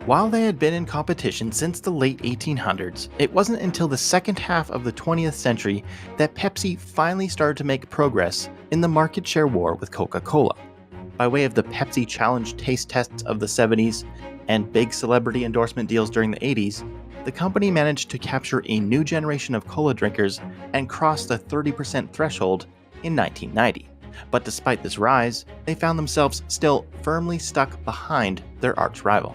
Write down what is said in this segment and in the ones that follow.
While they had been in competition since the late 1800s, it wasn't until the second half of the 20th century that Pepsi finally started to make progress in the market share war with Coca-Cola. By way of the Pepsi Challenge taste tests of the 70s and big celebrity endorsement deals during the 80s, the company managed to capture a new generation of cola drinkers and cross the 30% threshold in 1990. But despite this rise, they found themselves still firmly stuck behind their arch-rival.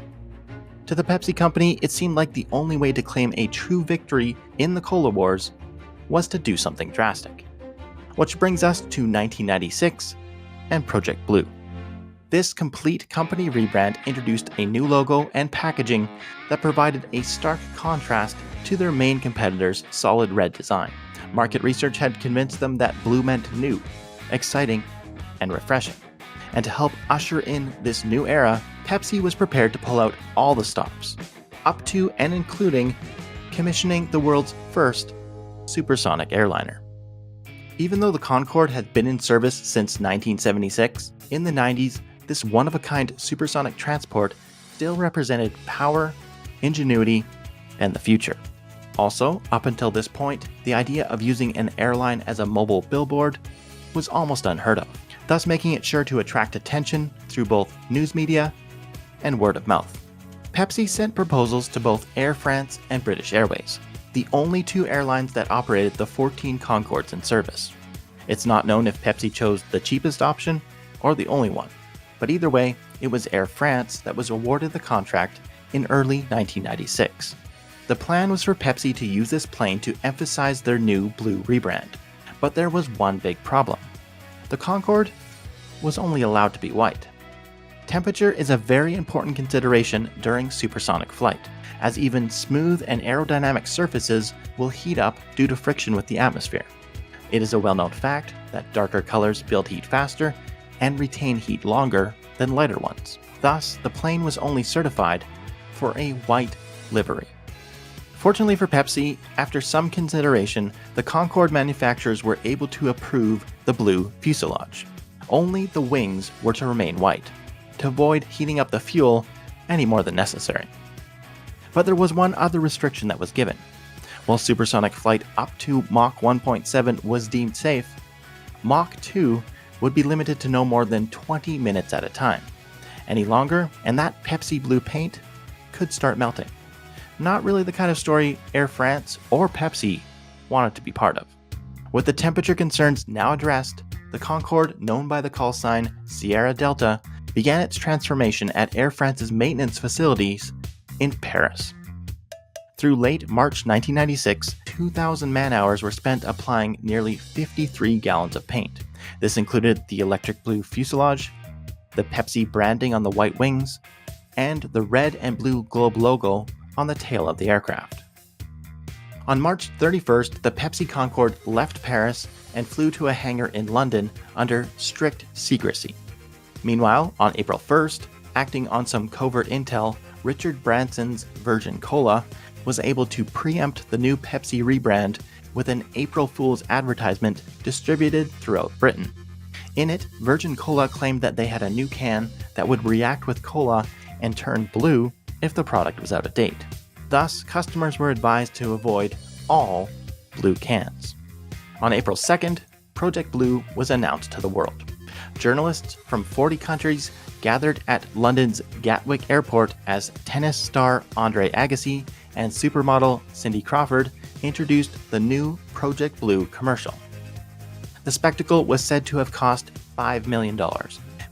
To the Pepsi Company, it seemed like the only way to claim a true victory in the cola wars was to do something drastic. Which brings us to 1996 and Project Blue. This complete company rebrand introduced a new logo and packaging that provided a stark contrast to their main competitor's solid red design. Market research had convinced them that blue meant new, exciting, and refreshing. And to help usher in this new era, Pepsi was prepared to pull out all the stops, up to and including commissioning the world's first supersonic airliner. Even though the Concorde had been in service since 1976, in the 90s, this one-of-a-kind supersonic transport still represented power, ingenuity, and the future. Also, up until this point, the idea of using an airline as a mobile billboard was almost unheard of, thus making it sure to attract attention through both news media and word of mouth. Pepsi sent proposals to both Air France and British Airways, the only two airlines that operated the 14 Concordes in service. It's not known if Pepsi chose the cheapest option or the only one, but either way, it was Air France that was awarded the contract in early 1996. The plan was for Pepsi to use this plane to emphasize their new blue rebrand, but there was one big problem. The Concorde was only allowed to be white. Temperature is a very important consideration during supersonic flight, as even smooth and aerodynamic surfaces will heat up due to friction with the atmosphere. It is a well-known fact that darker colors build heat faster and retain heat longer than lighter ones. Thus, the plane was only certified for a white livery. Fortunately for Pepsi, after some consideration, the Concorde manufacturers were able to approve the blue fuselage. Only the wings were to remain white, to avoid heating up the fuel any more than necessary. But there was one other restriction that was given. While supersonic flight up to Mach 1.7 was deemed safe, Mach 2 would be limited to no more than 20 minutes at a time. Any longer, and that Pepsi blue paint could start melting. Not really the kind of story Air France or Pepsi wanted to be part of. With the temperature concerns now addressed, the Concorde, known by the call sign Sierra Delta, began its transformation at Air France's maintenance facilities in Paris. Through late March 1996, 2,000 man-hours were spent applying nearly 53 gallons of paint. This included the electric blue fuselage, the Pepsi branding on the white wings, and the red and blue globe logo on the tail of the aircraft. On March 31st, the Pepsi Concorde left Paris and flew to a hangar in London under strict secrecy. Meanwhile, on April 1st, acting on some covert intel, Richard Branson's Virgin Cola was able to preempt the new Pepsi rebrand with an April Fool's advertisement distributed throughout Britain. In it, Virgin Cola claimed that they had a new can that would react with cola and turn blue if the product was out of date. Thus, customers were advised to avoid all blue cans. On April 2nd, Project Blue was announced to the world. Journalists from 40 countries gathered at London's Gatwick Airport as tennis star Andre Agassi and supermodel Cindy Crawford introduced the new Project Blue commercial. The spectacle was said to have cost $5 million,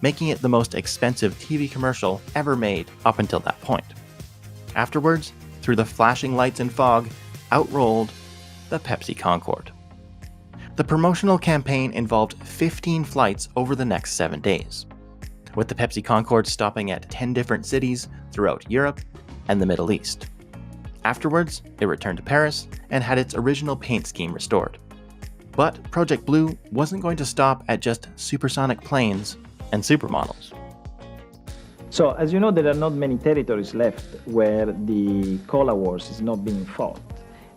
making it the most expensive TV commercial ever made up until that point. Afterwards, through the flashing lights and fog, out rolled the Pepsi Concorde. The promotional campaign involved 15 flights over the next 7 days, with the Pepsi Concorde stopping at 10 different cities throughout Europe and the Middle East. Afterwards, it returned to Paris and had its original paint scheme restored. But Project Blue wasn't going to stop at just supersonic planes and supermodels. So, as you know, there are not many territories left where the cola wars is not being fought.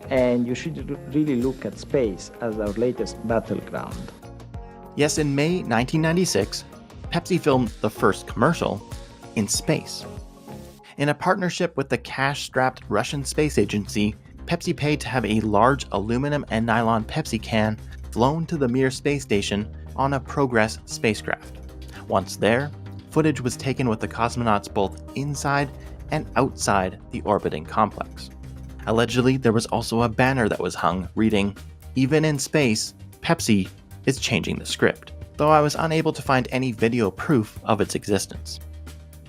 And you should really look at space as our latest battleground. Yes, in May 1996, Pepsi filmed the first commercial in space. In a partnership with the cash-strapped Russian space agency, Pepsi paid to have a large aluminum and nylon Pepsi can flown to the Mir space station on a Progress spacecraft. Once there, footage was taken with the cosmonauts both inside and outside the orbiting complex. Allegedly, there was also a banner that was hung reading, "Even in space, Pepsi is changing the script," though I was unable to find any video proof of its existence.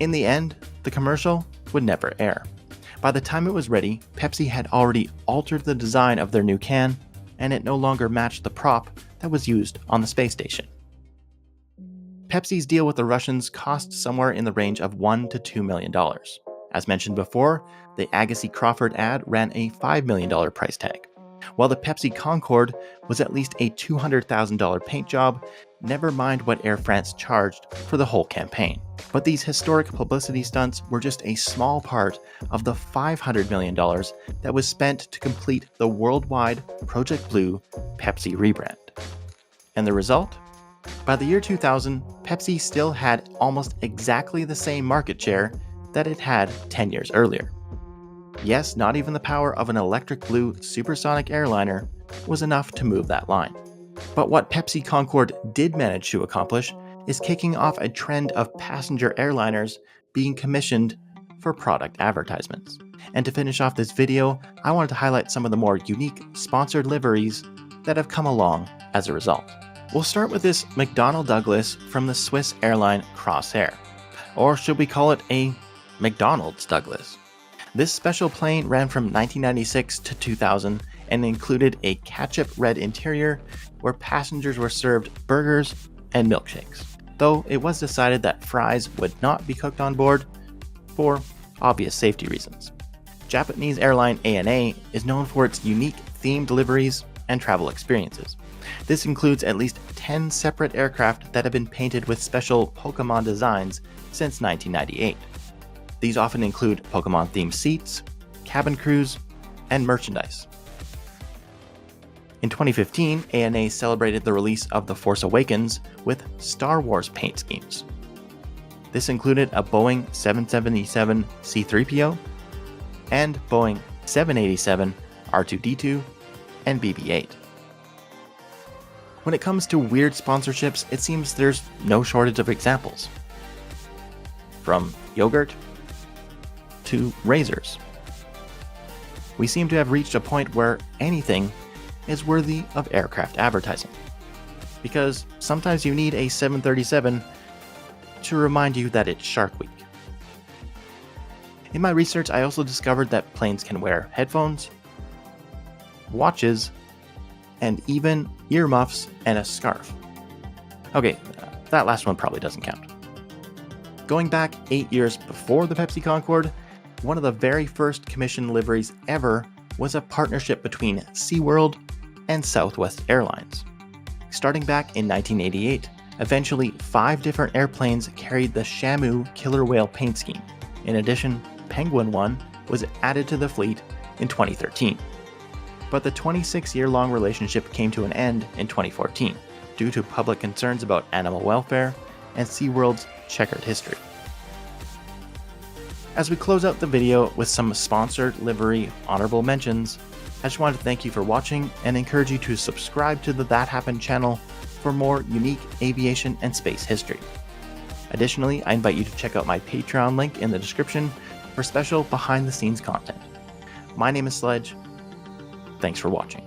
In the end, the commercial would never air. By the time it was ready, Pepsi had already altered the design of their new can, and it no longer matched the prop that was used on the space station. Pepsi's deal with the Russians cost somewhere in the range of $1 to $2 million. As mentioned before, the Agassi Crawford ad ran a $5 million price tag, while the Pepsi Concorde was at least a $200,000 paint job, never mind what Air France charged for the whole campaign. But these historic publicity stunts were just a small part of the $500 million that was spent to complete the worldwide Project Blue Pepsi rebrand. And the result? By the year 2000, Pepsi still had almost exactly the same market share that it had 10 years earlier. Yes, not even the power of an electric blue supersonic airliner was enough to move that line. But what Pepsi Concorde did manage to accomplish is kicking off a trend of passenger airliners being commissioned for product advertisements. And to finish off this video, I wanted to highlight some of the more unique sponsored liveries that have come along as a result. We'll start with this McDonnell Douglas from the Swiss airline Crossair, or should we call it a McDonald's Douglas? This special plane ran from 1996 to 2000 and included a ketchup red interior where passengers were served burgers and milkshakes, though it was decided that fries would not be cooked on board for obvious safety reasons. Japanese airline ANA is known for its unique themed liveries and travel experiences. This includes at least 10 separate aircraft that have been painted with special Pokemon designs since 1998. These often include Pokemon-themed seats, cabin crews, and merchandise. In 2015, ANA celebrated the release of The Force Awakens with Star Wars paint schemes. This included a Boeing 777 C-3PO and Boeing 787 R2-D2 and BB-8. When it comes to weird sponsorships, it seems there's no shortage of examples. From yogurt to razors. We seem to have reached a point where anything is worthy of aircraft advertising. Because sometimes you need a 737 to remind you that it's Shark Week. In my research, I also discovered that planes can wear headphones, watches, and even earmuffs and a scarf. Okay, that last one probably doesn't count. Going back 8 years before the Pepsi Concorde, one of the very first commissioned liveries ever was a partnership between SeaWorld and Southwest Airlines. Starting back in 1988, eventually 5 different airplanes carried the Shamu killer whale paint scheme. In addition, Penguin One was added to the fleet in 2013. But the 26-year-long relationship came to an end in 2014 due to public concerns about animal welfare and SeaWorld's checkered history. As we close out the video with some sponsored livery honorable mentions, I just wanted to thank you for watching and encourage you to subscribe to the That Happened channel for more unique aviation and space history. Additionally, I invite you to check out my Patreon link in the description for special behind-the-scenes content. My name is Sledge. Thanks for watching.